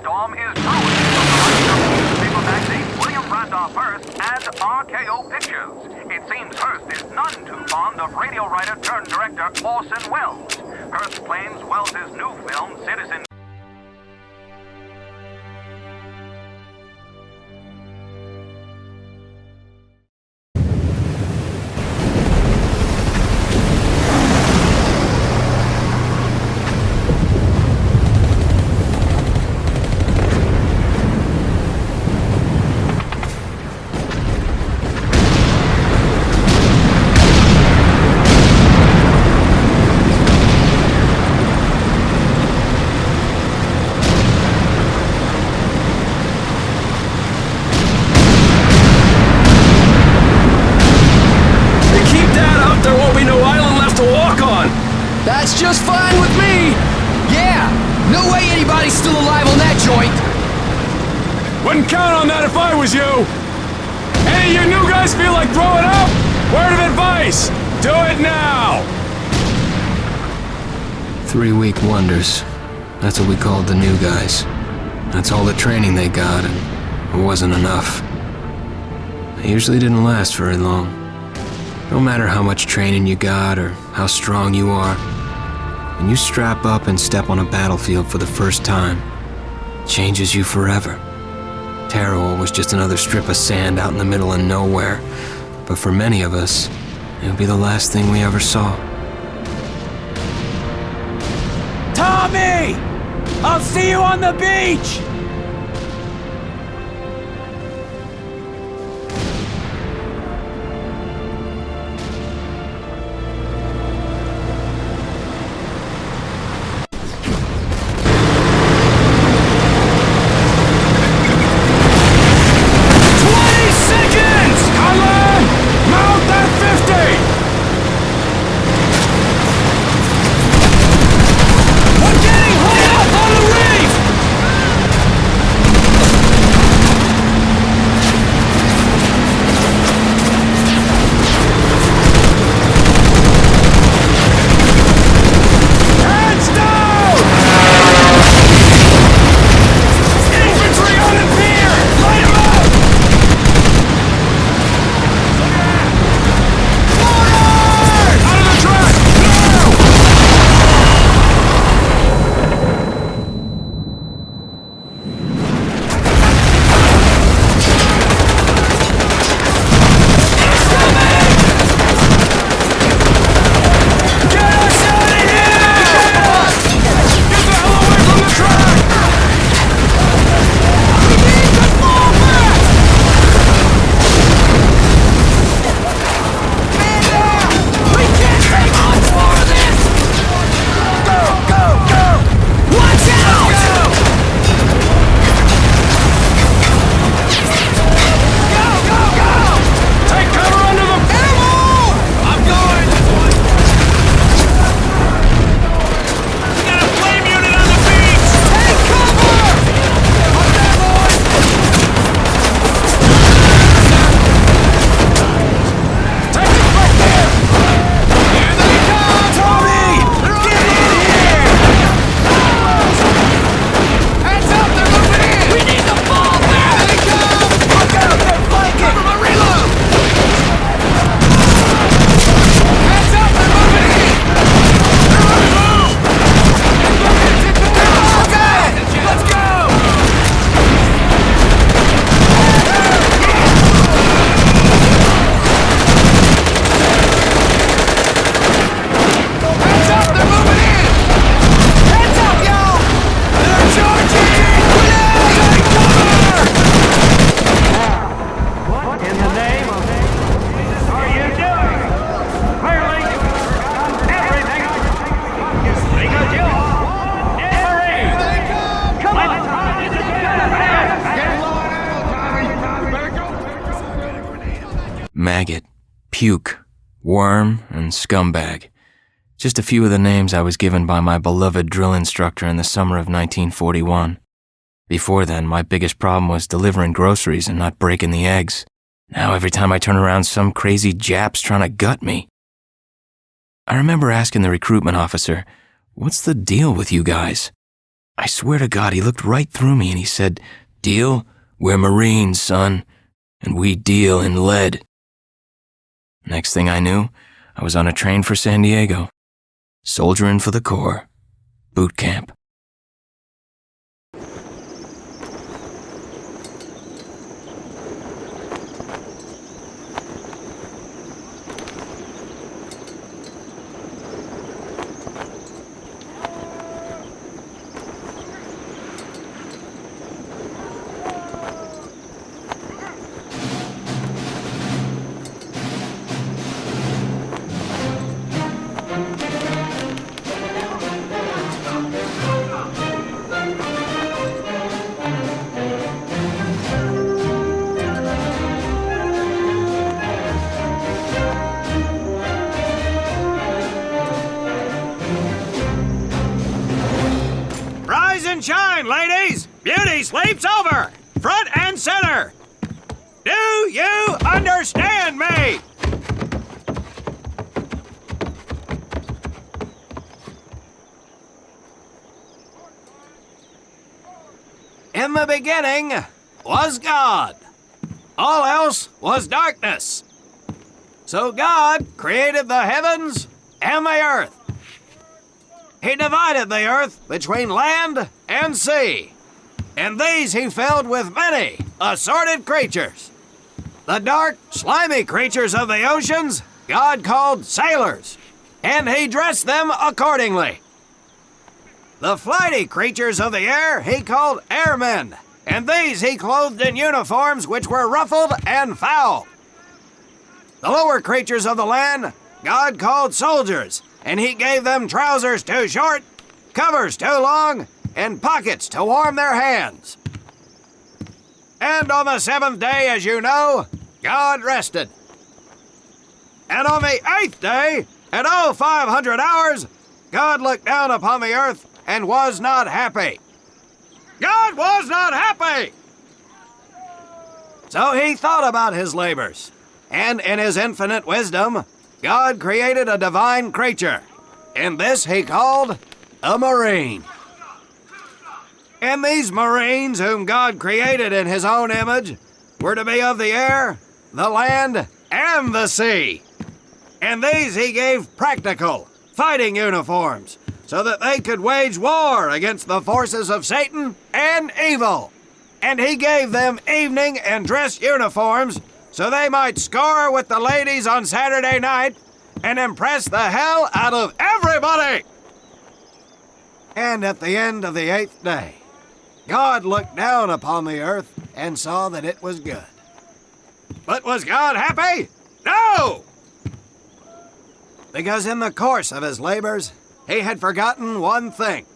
storm is powered from the newspaper magazine William Randolph Hearst and RKO Pictures. It seems Hearst is none too fond of radio writer turned director Orson Welles. Hearst claims Welles' new film, Citizen... That's just fine with me! Yeah! No way anybody's still alive on that joint! Wouldn't count on that if I was you! Any of you new guys feel like throwing up? Word of advice! Do it now! 3 week wonders. That's what we called the new guys. That's all the training they got, and it wasn't enough. They usually didn't last very long. No matter how much training you got or how strong you are, when you strap up and step on a battlefield for the first time, it changes you forever. Tarawa was just another strip of sand out in the middle of nowhere, but for many of us, it would be the last thing we ever saw. Tommy! I'll see you on the beach! Maggot, puke, worm, and scumbag. Just a few of the names I was given by my beloved drill instructor in the summer of 1941. Before then, my biggest problem was delivering groceries and not breaking the eggs. Now every time I turn around, some crazy Jap's trying to gut me. I remember asking the recruitment officer, "What's the deal with you guys?" I swear to God, he looked right through me and he said, "Deal? We're Marines, son, and we deal in lead." Next thing I knew, I was on a train for San Diego, soldiering for the Corps, boot camp. Rise and shine, ladies! Beauty sleeps over! Front and center! Do you understand me? In the beginning was God. All else was darkness. So God created the heavens and the earth. He divided the earth between land and sea, and these he filled with many assorted creatures. The dark, slimy creatures of the oceans God called sailors, and he dressed them accordingly. The flighty creatures of the air he called airmen, and these he clothed in uniforms which were ruffled and foul. The lower creatures of the land God called soldiers, and he gave them trousers too short, covers too long, and pockets to warm their hands. And on the seventh day, as you know, God rested. And on the eighth day, at 0500 hours, God looked down upon the earth and was not happy. God was not happy! So he thought about his labors, and in his infinite wisdom, God created a divine creature, and this he called a Marine. And these Marines, whom God created in his own image, were to be of the air, the land, and the sea. And these he gave practical, fighting uniforms, so that they could wage war against the forces of Satan and evil. And he gave them evening and dress uniforms, so they might score with the ladies on Saturday night and impress the hell out of everybody. And at the end of the eighth day, God looked down upon the earth and saw that it was good. But was God happy? No! Because in the course of his labors, he had forgotten one thing.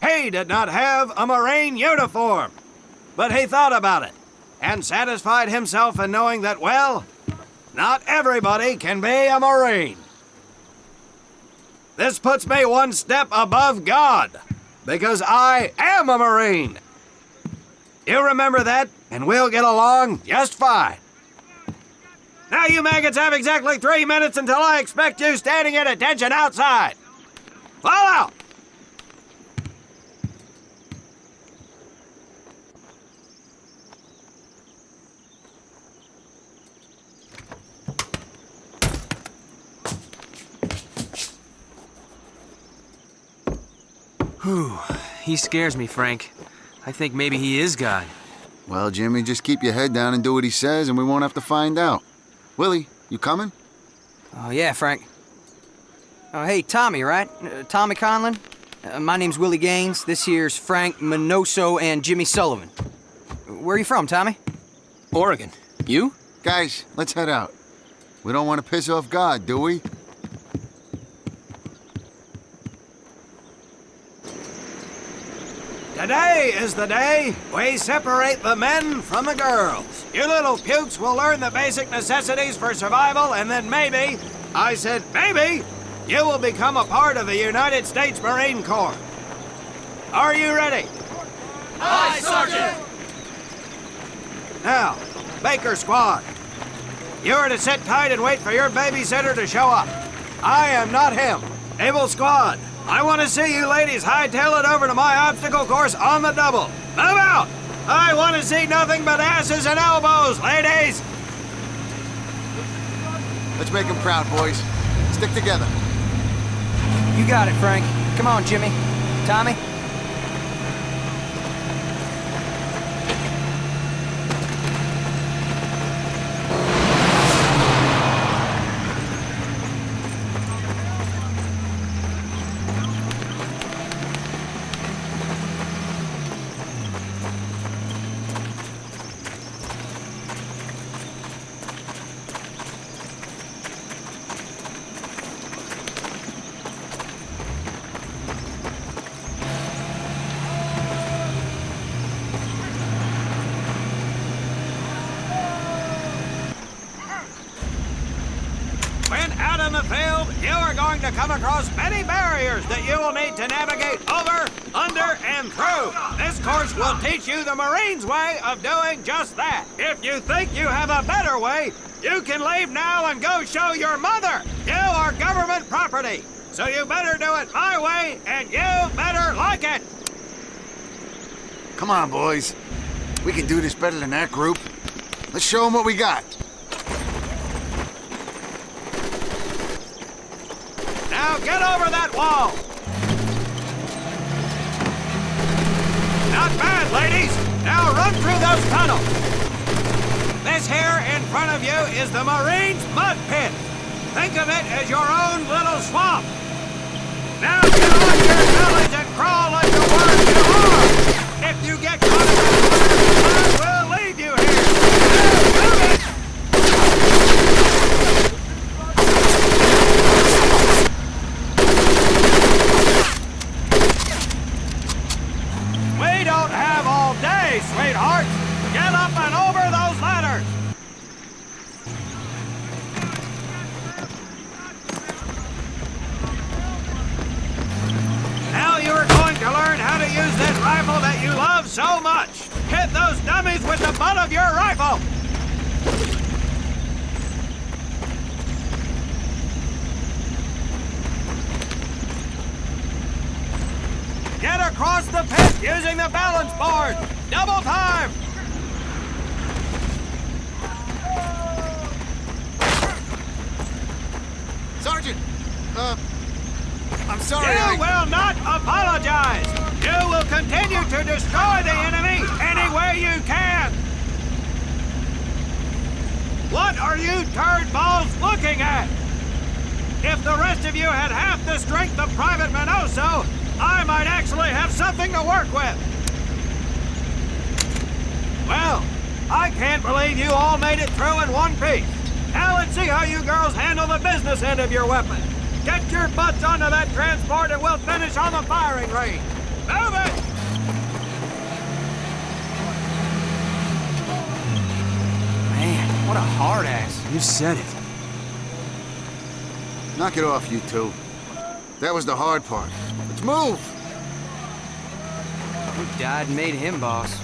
He did not have a Marine uniform, but he thought about it and satisfied himself in knowing that, well, not everybody can be a Marine. This puts me one step above God, because I am a Marine. You remember that, and we'll get along just fine. Now you maggots have exactly 3 minutes until I expect you standing at attention outside. Fall out! Whew. He scares me, Frank. I think maybe he is God. Well, Jimmy, just keep your head down and do what he says, and we won't have to find out. Willie, you coming? Oh, yeah, Frank. Oh, hey, Tommy, right? Tommy Conlon? My name's Willie Gaines. This here's Frank Minoso and Jimmy Sullivan. Where are you from, Tommy? Oregon. You? Guys, let's head out. We don't want to piss off God, do we? Today is the day we separate the men from the girls. You little pukes will learn the basic necessities for survival, and then maybe, I said maybe, you will become a part of the United States Marine Corps. Are you ready? Aye, Sergeant! Now, Baker Squad, you are to sit tight and wait for your babysitter to show up. I am not him. Naval Squad, I want to see you ladies hightail it over to my obstacle course on the double. Move out! I want to see nothing but asses and elbows, ladies! Let's make him proud, boys. Stick together. You got it, Frank. Come on, Jimmy. Tommy? When out in the field, you are going to come across many barriers that you will need to navigate over, under, and through. This course will teach you the Marines' way of doing just that. If you think you have a better way, you can leave now and go show your mother. You are government property, so you better do it my way, and you better like it. Come on, boys. We can do this better than that group. Let's show them what we got. Now get over that wall! Not bad, ladies! Now run through those tunnels! This here in front of you is the Marines' mud pit. Think of it as your own little swamp. Now get on your bellies and crawl like the worms you are! If you get caught in that water, I will leave you here! Now move it! We don't have all day, sweetheart. Get up and over those ladders. Now you're going to learn how to use this rifle that you love so much. Hit those dummies with the butt of your rifle. Get across the pit using the balance board. Double time. Sergeant! I'm sorry, You will not apologize. You will continue to destroy the enemy any way you can. What are you turd balls looking at? If the rest of you had half the strength of Private Minoso, I might actually have something to work with. Well, I can't believe you all made it through in one piece. Now let's see how you girls handle the business end of your weapon. Get your butts onto that transport and we'll finish on the firing range. Move it! Man, what a hard ass. You said it. Knock it off, you two. That was the hard part. Let's move! Who died and made him boss?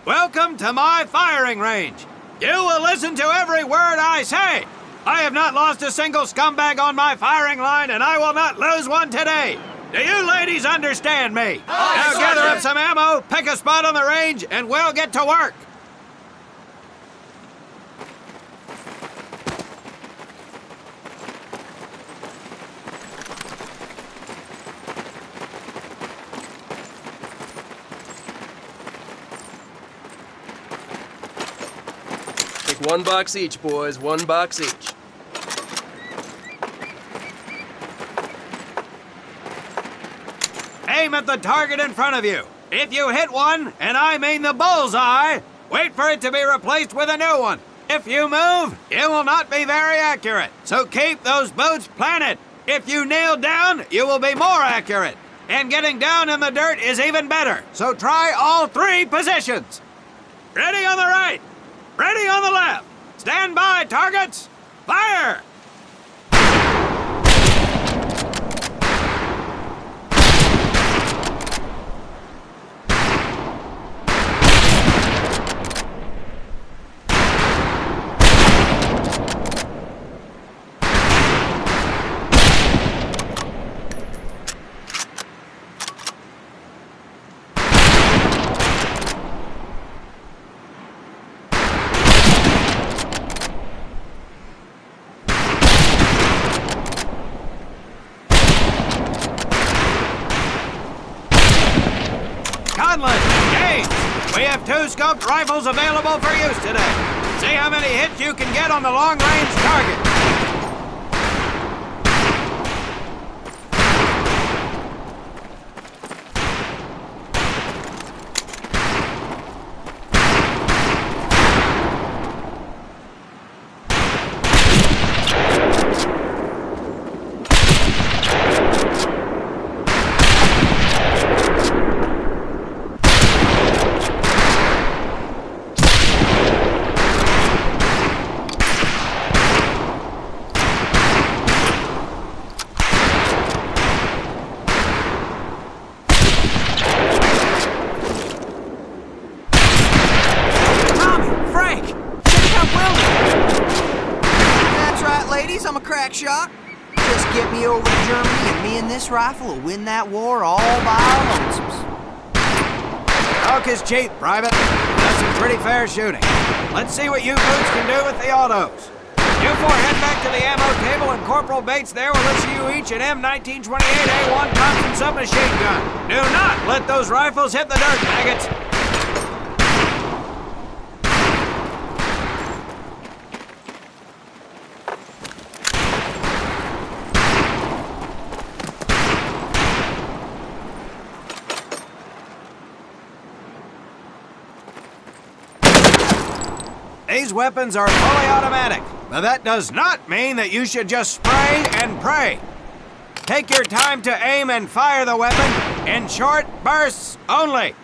Welcome to my firing range. You will listen to every word I say. I have not lost a single scumbag on my firing line, and I will not lose one today. Do you ladies understand me? Now gather up some ammo, pick a spot on the range, and we'll get to work. Take 1 box each, boys. 1 box each. Aim at the target in front of you. If you hit one, and I mean the bullseye, wait for it to be replaced with a new one. If you move, it will not be very accurate. So keep those boots planted. If you kneel down, you will be more accurate. And getting down in the dirt is even better. So try all 3 positions. Ready on the right. Ready on the left. Stand by, targets. Fire! have 2 scoped rifles available for use today. See how many hits you can get on the long-range target. I'm a crack shot. Just get me over to Germany and me and this rifle will win that war all by our lonesomes. Talk is cheap, Private. That's some pretty fair shooting. Let's see what you boots can do with the autos. You 4 head back to the ammo table and Corporal Bates there will issue you each an M1928A1 Thompson submachine gun. Do not let those rifles hit the dirt, maggots. These weapons are fully automatic, but that does not mean that you should just spray and pray. Take your time to aim and fire the weapon in short bursts only.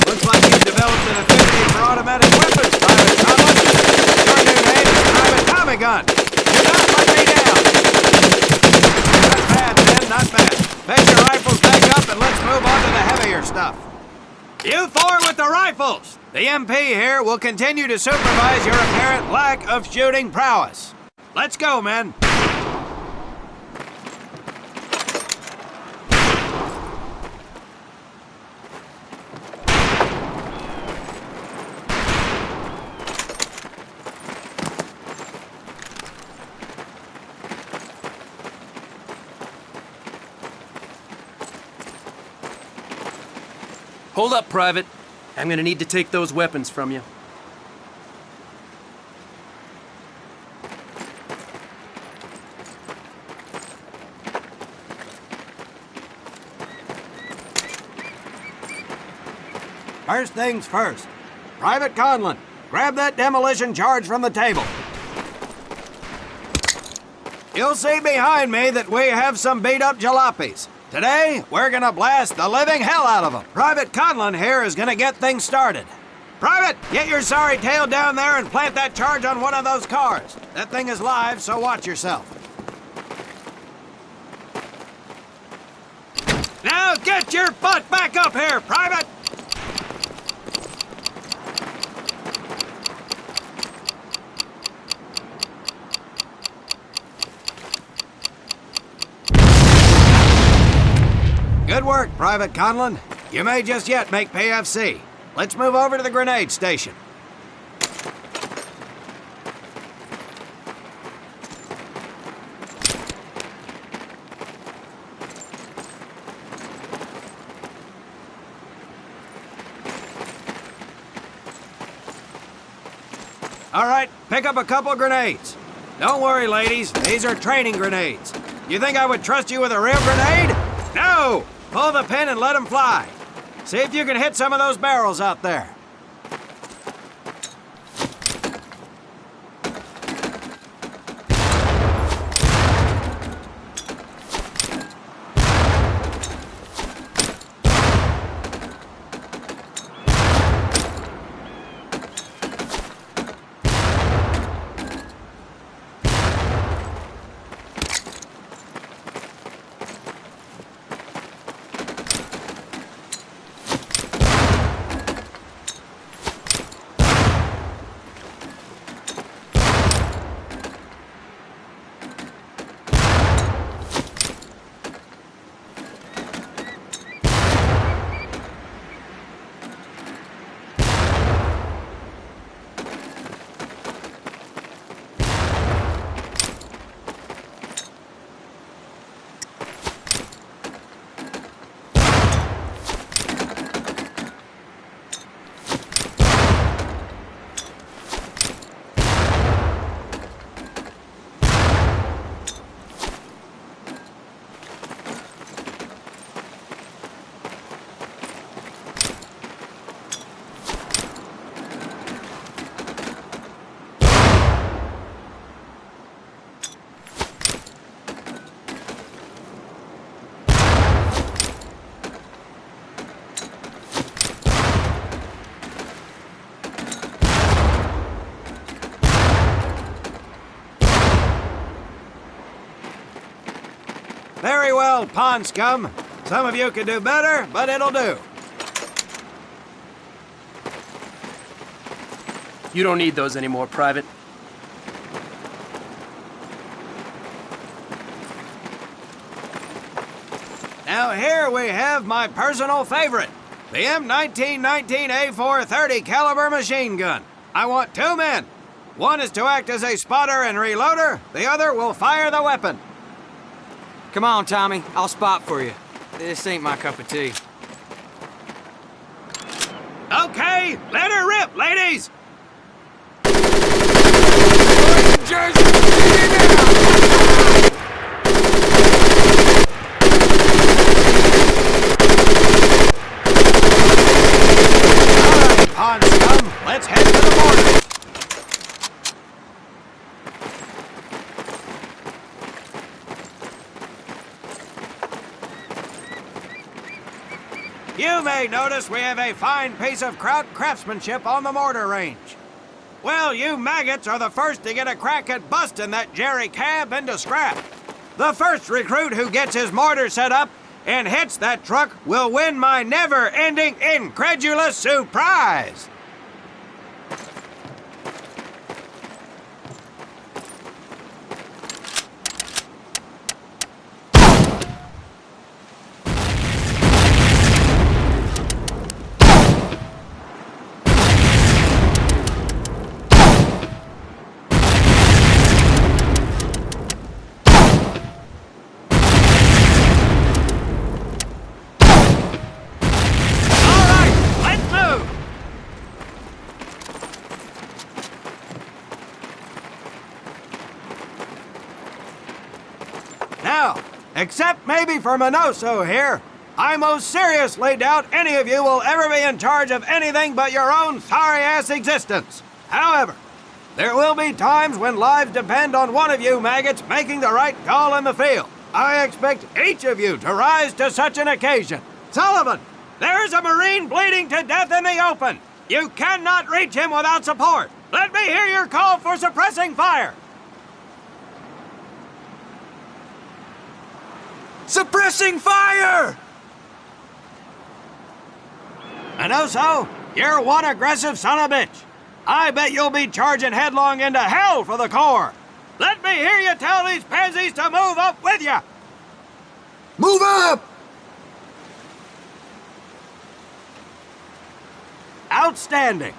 Looks like you've developed an affinity for automatic weapons, Private Conlon. Your new name is Private Tommy Gun. Do not let me down. Not bad. Fetch your rifles back up and let's move on to the heavier stuff. You 4 with the rifles! The MP here will continue to supervise your apparent lack of shooting prowess. Let's go, men. Hold up, Private. I'm gonna need to take those weapons from you. First things first. Private Conlon, grab that demolition charge from the table. You'll see behind me that we have some beat-up jalopies. Today, we're gonna blast the living hell out of them. Private Conlon here is gonna get things started. Private, get your sorry tail down there and plant that charge on one of those cars. That thing is live, so watch yourself. Now get your butt back up here, Private! Good work, Private Conlon. You may just yet make PFC. Let's move over to the grenade station. All right, pick up a couple grenades. Don't worry, ladies. These are training grenades. You think I would trust you with a real grenade? No! Pull the pin and let them fly. See if you can hit some of those barrels out there. Very well, pond scum. Some of you could do better, but it'll do. You don't need those anymore, Private. Now here we have my personal favorite, the M1919A430 caliber machine gun. I want 2 men. One is to act as a spotter and reloader. The other will fire the weapon. Come on, Tommy. I'll spot for you. This ain't my cup of tea. Okay, let her rip, ladies! Alright, pond scum, let's head to the border. You may notice we have a fine piece of kraut craftsmanship on the mortar range. Well, you maggots are the first to get a crack at busting that Jerry cab into scrap. The first recruit who gets his mortar set up and hits that truck will win my never-ending incredulous surprise. Now, except maybe for Minoso here, I most seriously doubt any of you will ever be in charge of anything but your own sorry-ass existence. However, there will be times when lives depend on one of you maggots making the right call in the field. I expect each of you to rise to such an occasion. Sullivan, there's a Marine bleeding to death in the open. You cannot reach him without support. Let me hear your call for suppressing fire. Suppressing fire! Minoso, you're one aggressive son of a bitch. I bet you'll be charging headlong into hell for the Corps. Let me hear you tell these pansies to move up with you. Move up! Outstanding.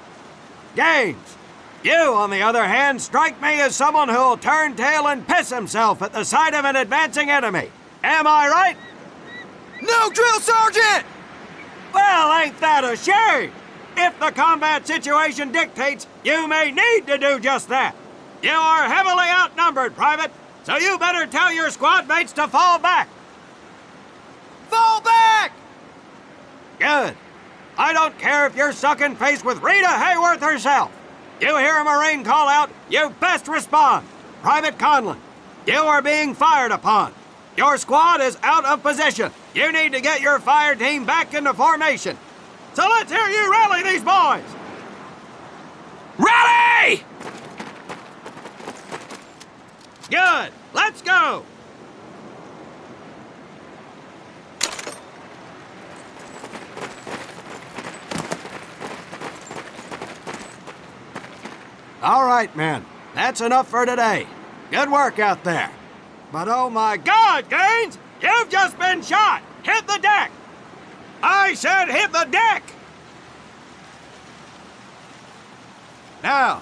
Gaines, you, on the other hand, strike me as someone who'll turn tail and piss himself at the sight of an advancing enemy. Am I right? No, drill sergeant! Well, ain't that a shame? If the combat situation dictates, you may need to do just that. You are heavily outnumbered, Private, so you better tell your squad mates to fall back. Fall back! Good. I don't care if you're sucking face with Rita Hayworth herself. You hear a Marine call out, you best respond. Private Conlon, you are being fired upon. Your squad is out of position. You need to get your fire team back into formation. So let's hear you rally these boys. Rally! Good. Let's go. All right, men. That's enough for today. Good work out there. But oh my God, Gaines! You've just been shot! Hit the deck! I said hit the deck! Now,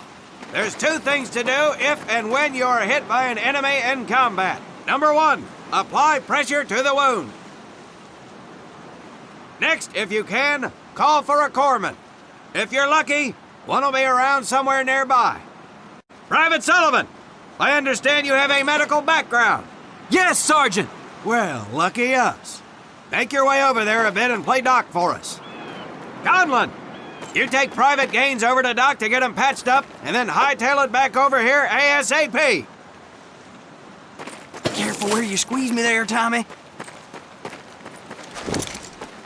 there's 2 things to do if and when you are hit by an enemy in combat. Number 1, apply pressure to the wound. Next, if you can, call for a corpsman. If you're lucky, one will be around somewhere nearby. Private Sullivan, I understand you have a medical background. Yes, Sergeant! Well, lucky us. Make your way over there a bit and play doc for us. Conlon, you take Private Gaines over to doc to get him patched up, and then hightail it back over here ASAP. Careful where you squeeze me there, Tommy.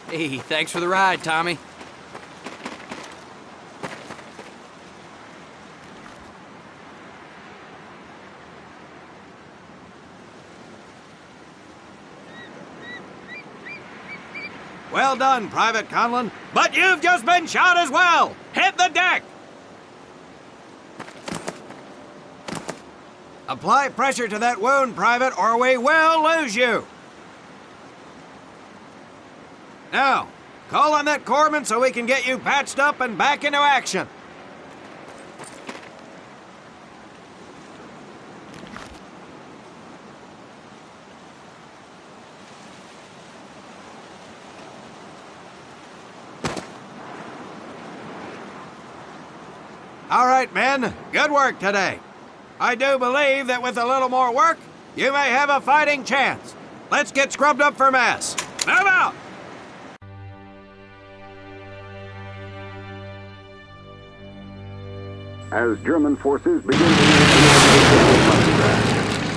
Hey, thanks for the ride, Tommy. Well done, Private Conlon. But you've just been shot as well. Hit the deck. Apply pressure to that wound, Private, or we will lose you. Now, call on that corpsman so we can get you patched up and back into action. All right, men. Good work today. I do believe that with a little more work, you may have a fighting chance. Let's get scrubbed up for mass. Move out! As German forces begin to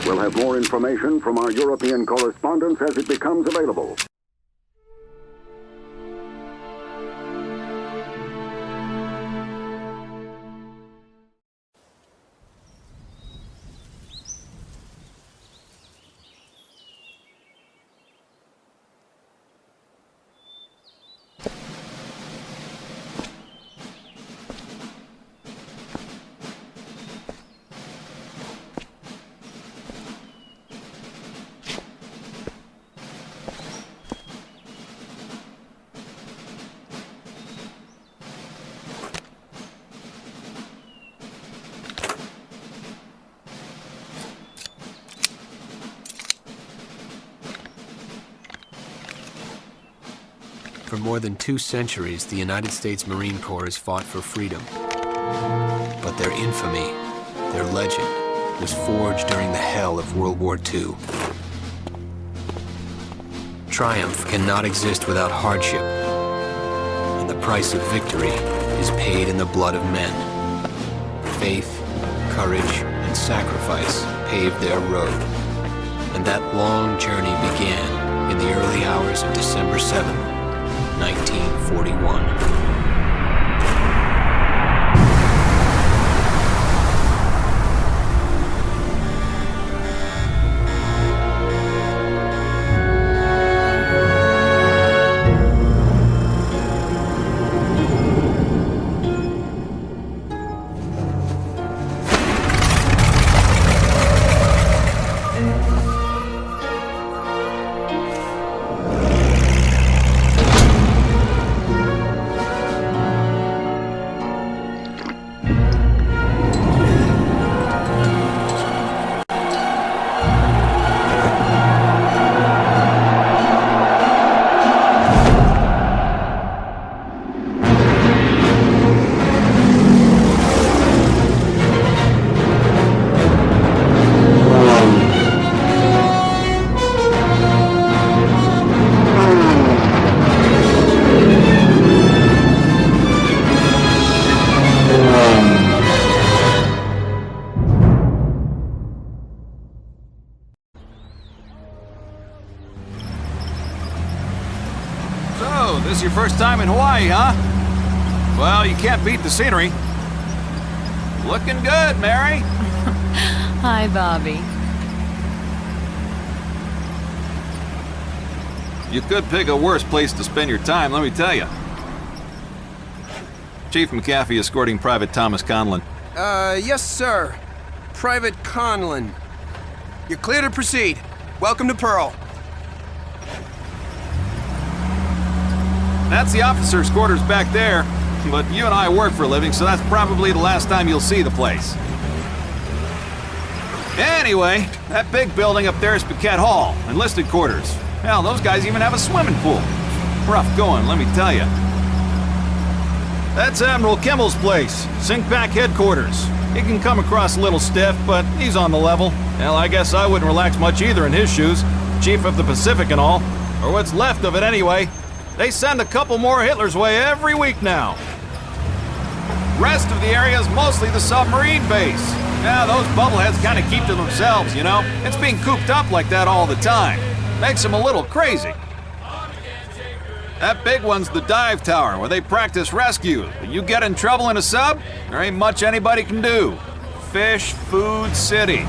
we'll have more information from our European correspondents as it becomes available. For more than 2 centuries, the United States Marine Corps has fought for freedom. But their infamy, their legend, was forged during the hell of World War II. Triumph cannot exist without hardship, and the price of victory is paid in the blood of men. Faith, courage, and sacrifice paved their road, and that long journey began in the early hours of December 7th, 1941. So, this is your first time in Hawaii, huh? Well, you can't beat the scenery. Looking good, Mary. Hi, Bobby. You could pick a worse place to spend your time, let me tell you. Chief McAfee escorting Private Thomas Conlon. Yes, sir. Private Conlon. You're clear to proceed. Welcome to Pearl. That's the officers' quarters back there, but you and I work for a living, so that's probably the last time you'll see the place. Anyway, that big building up there is Paquette Hall, enlisted quarters. Hell, those guys even have a swimming pool. Rough going, let me tell you. That's Admiral Kimmel's place, Sinkback headquarters. He can come across a little stiff, but he's on the level. Hell, I guess I wouldn't relax much either in his shoes. Chief of the Pacific and all. Or what's left of it anyway. They send a couple more Hitler's way every week now. Rest of the area is mostly the submarine base. Yeah, those bubbleheads kind of keep to themselves, you know? It's being cooped up like that all the time. Makes them a little crazy. That big one's the dive tower, where they practice rescue. But you get in trouble in a sub, there ain't much anybody can do. Fish, food, city.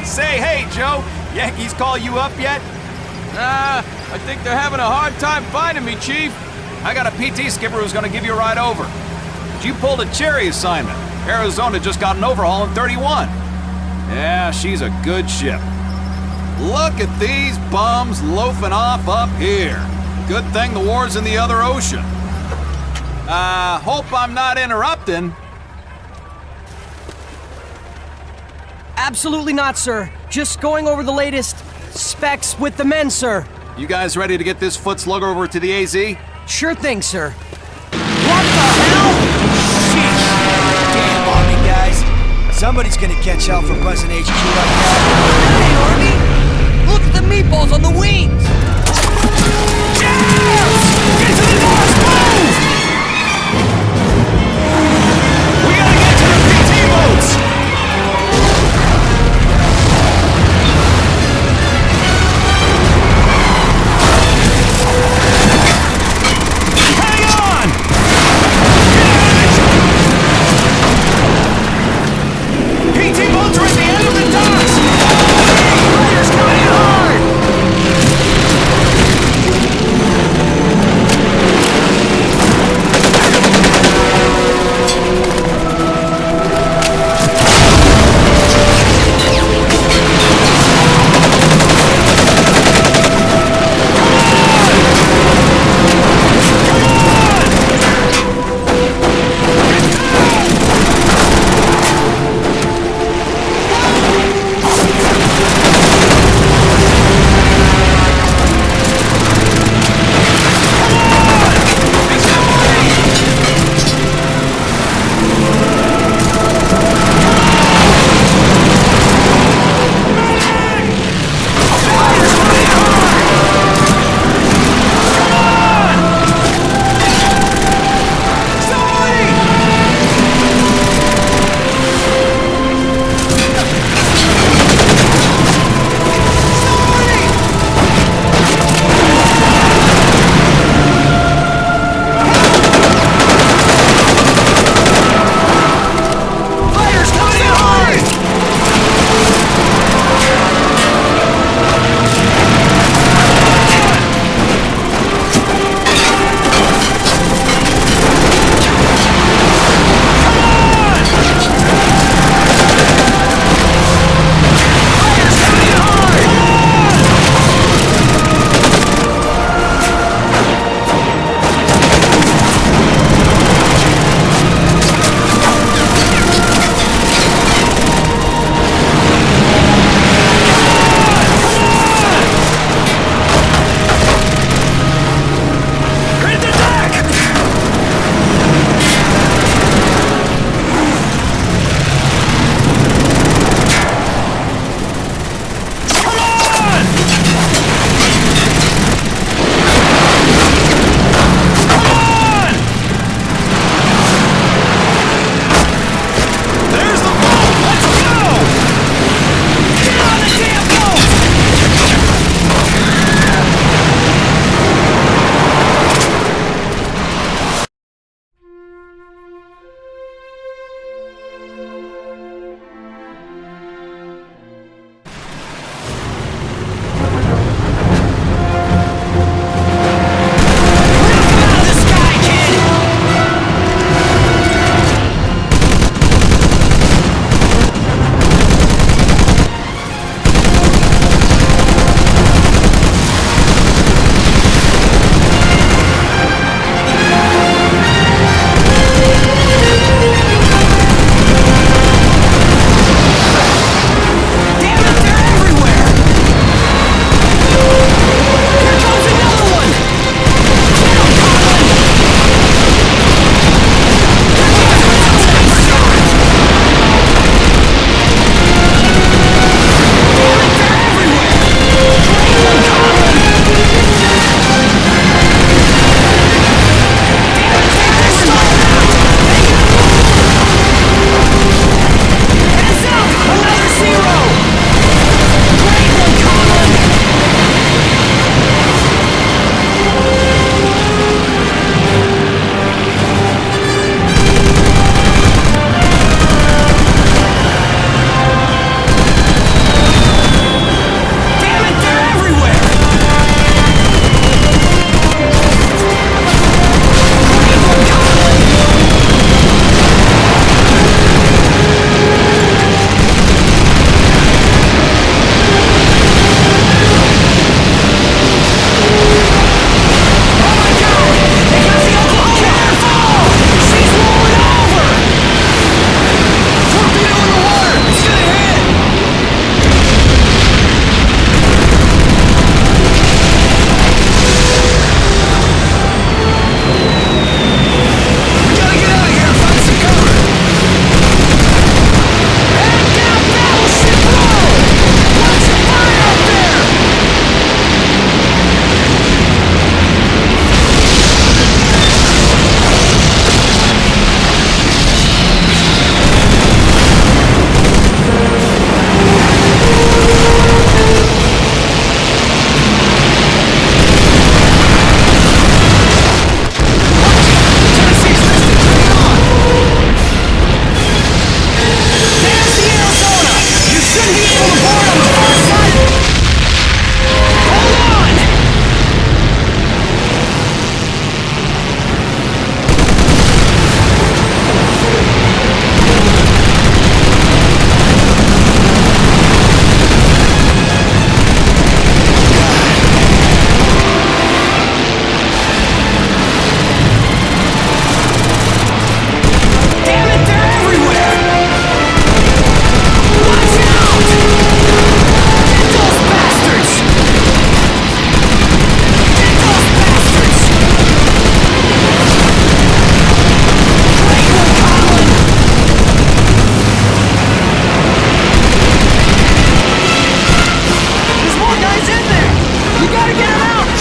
Say, hey, Joe, Yankees call you up yet? I think they're having a hard time finding me, Chief. I got a PT skipper who's gonna give you a ride over. But you pulled a cherry assignment. Arizona just got an overhaul in 31. Yeah, she's a good ship. Look at these bums loafing off up here. Good thing the war's in the other ocean. Hope I'm not interrupting. Absolutely not, sir. Just going over the latest specs with the men, sir. You guys ready to get this foot slugger over to the AZ? Sure thing, sir. What the hell? Sheesh. Damn, Army guys. Somebody's gonna catch hell for buzzing HQ like that. Hey, Army! Look at the meatballs on the wings! Yes! Get to the north! Move! We gotta get to the PT boats! Hang on! PT boats are at the end of the docks! Riders coming in hard!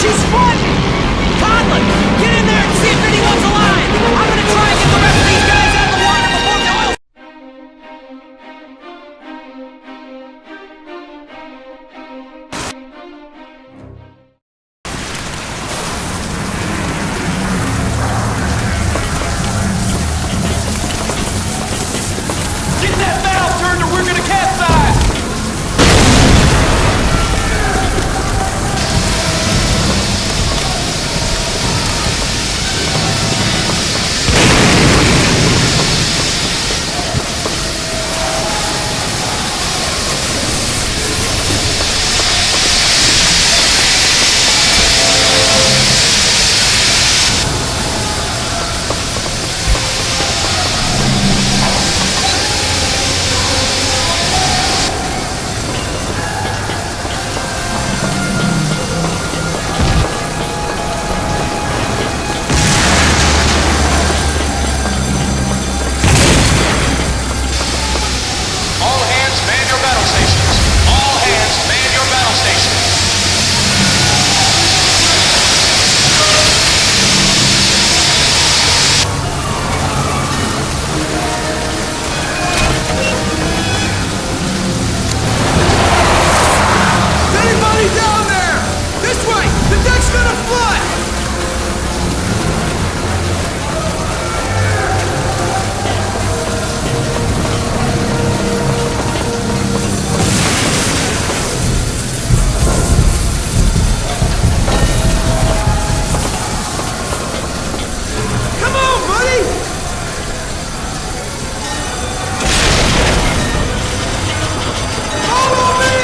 She's flooding! Conlon, get in there and see if anyone's alive! I'm gonna try and get the rest of these guys out of the water before the oil... Get that valve turned or we're gonna capsize! All hands man your battle stations. All hands man your battle stations. Anybody down there? This way! The deck's gonna flood! Come on, buddy! Follow me!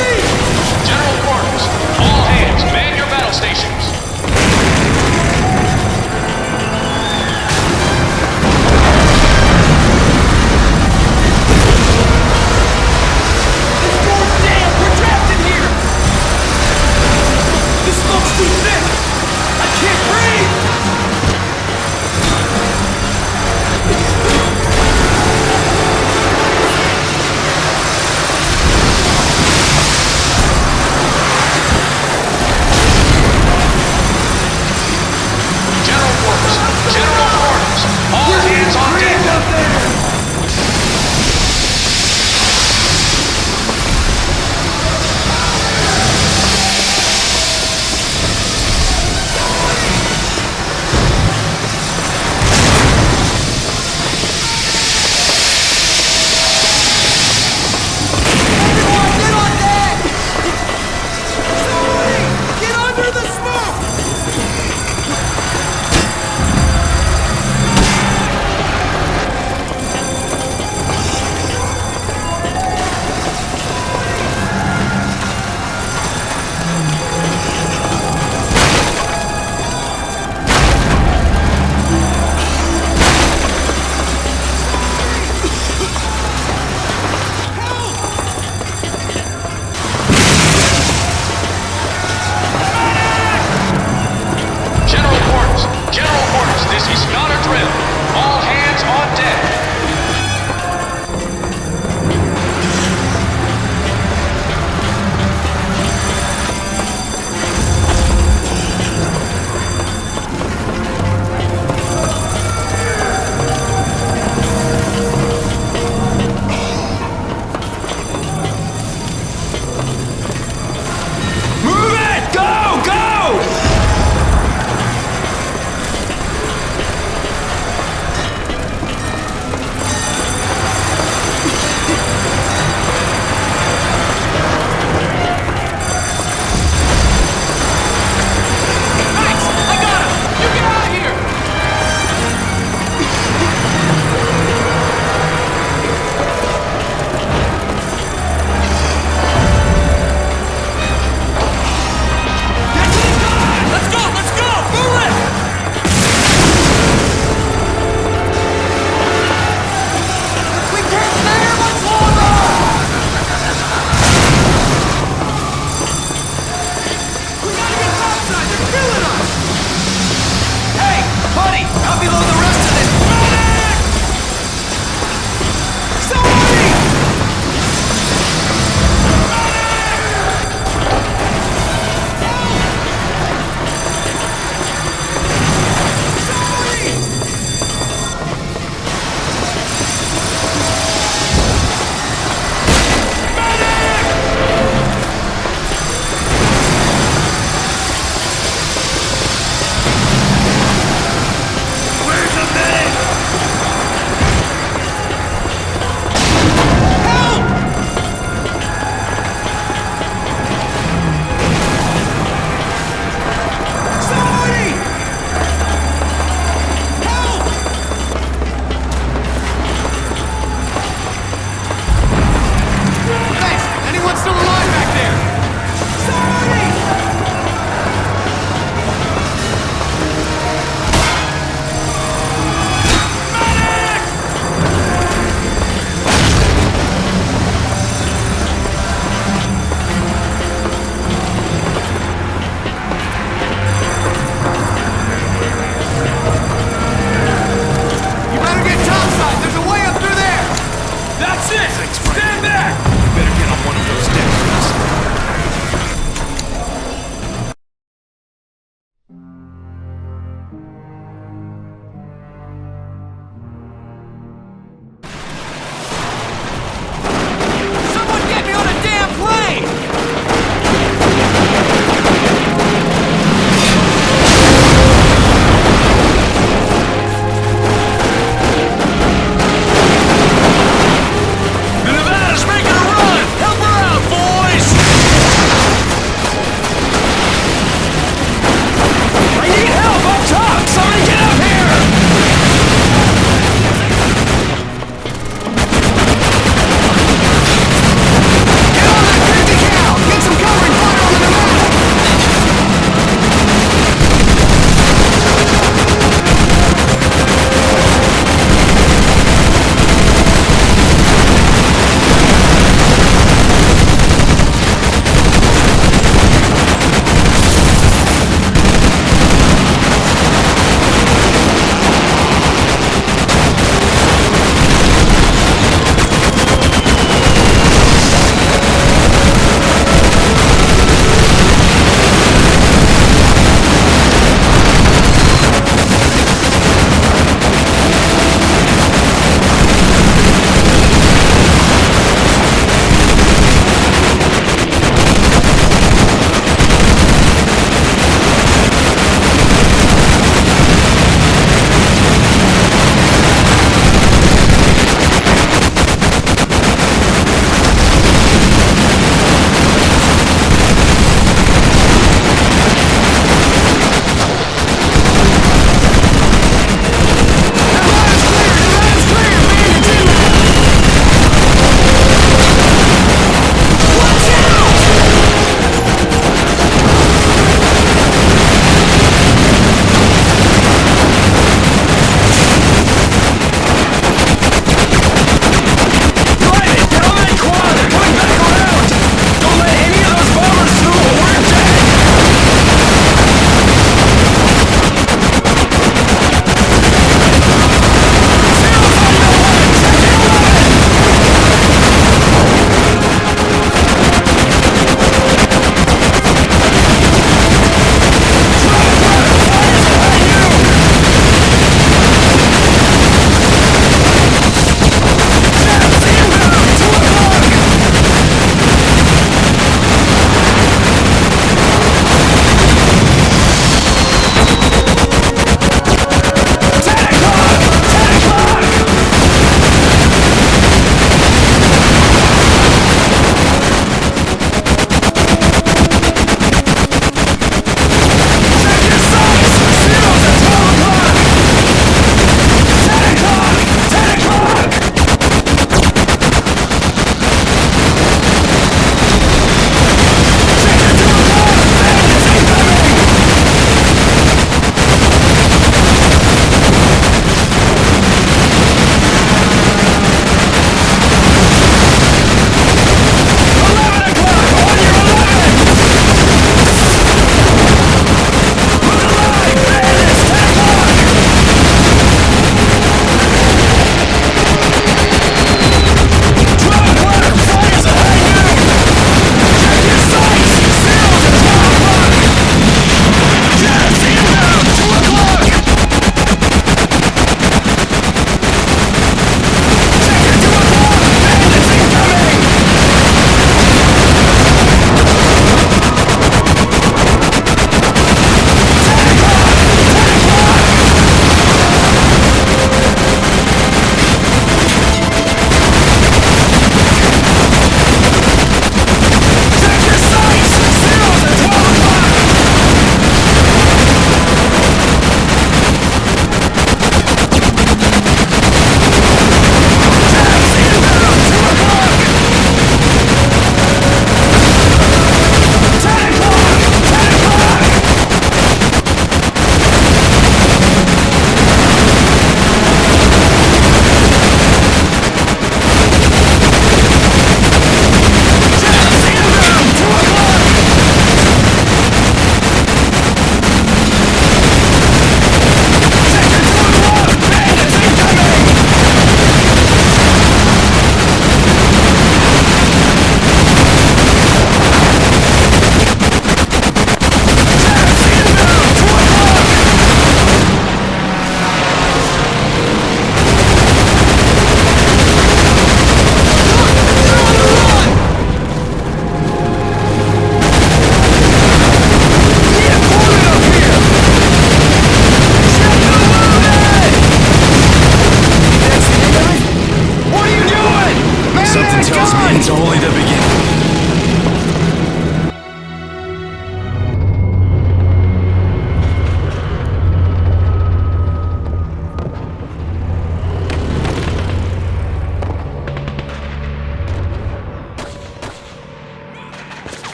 General quarters. All hands man your battle stations. Damn, we're trapped in here! This smoke's too thick! I can't breathe! General quarters. General quarters. All hands on deck. Everyone, get on deck! Somebody, get under the smoke! General quarters. General quarters. This is not a drill. All hands on deck. Move it! Go! Go! Max, I got him! You get out of here! Let's go! Let's go! Move it! We can't stay here much longer! We gotta get topside! They're killing us! Hey, buddy! How below the rest of this? Somebody!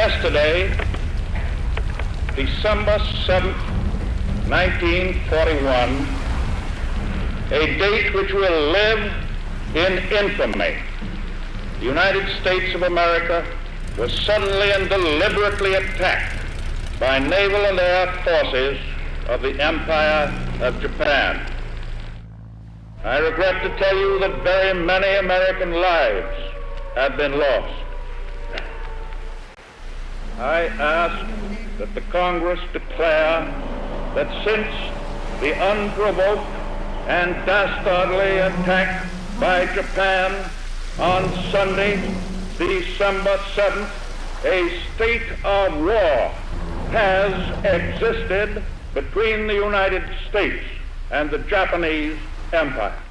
Yesterday, December 7th, 1941, a date which will live in infamy, the United States of America was suddenly and deliberately attacked by naval and air forces of the Empire of Japan. I regret to tell you that very many American lives have been lost. I ask that the Congress declare that since the unprovoked and dastardly attack by Japan on Sunday, December 7th, a state of war has existed between the United States and the Japanese Empire.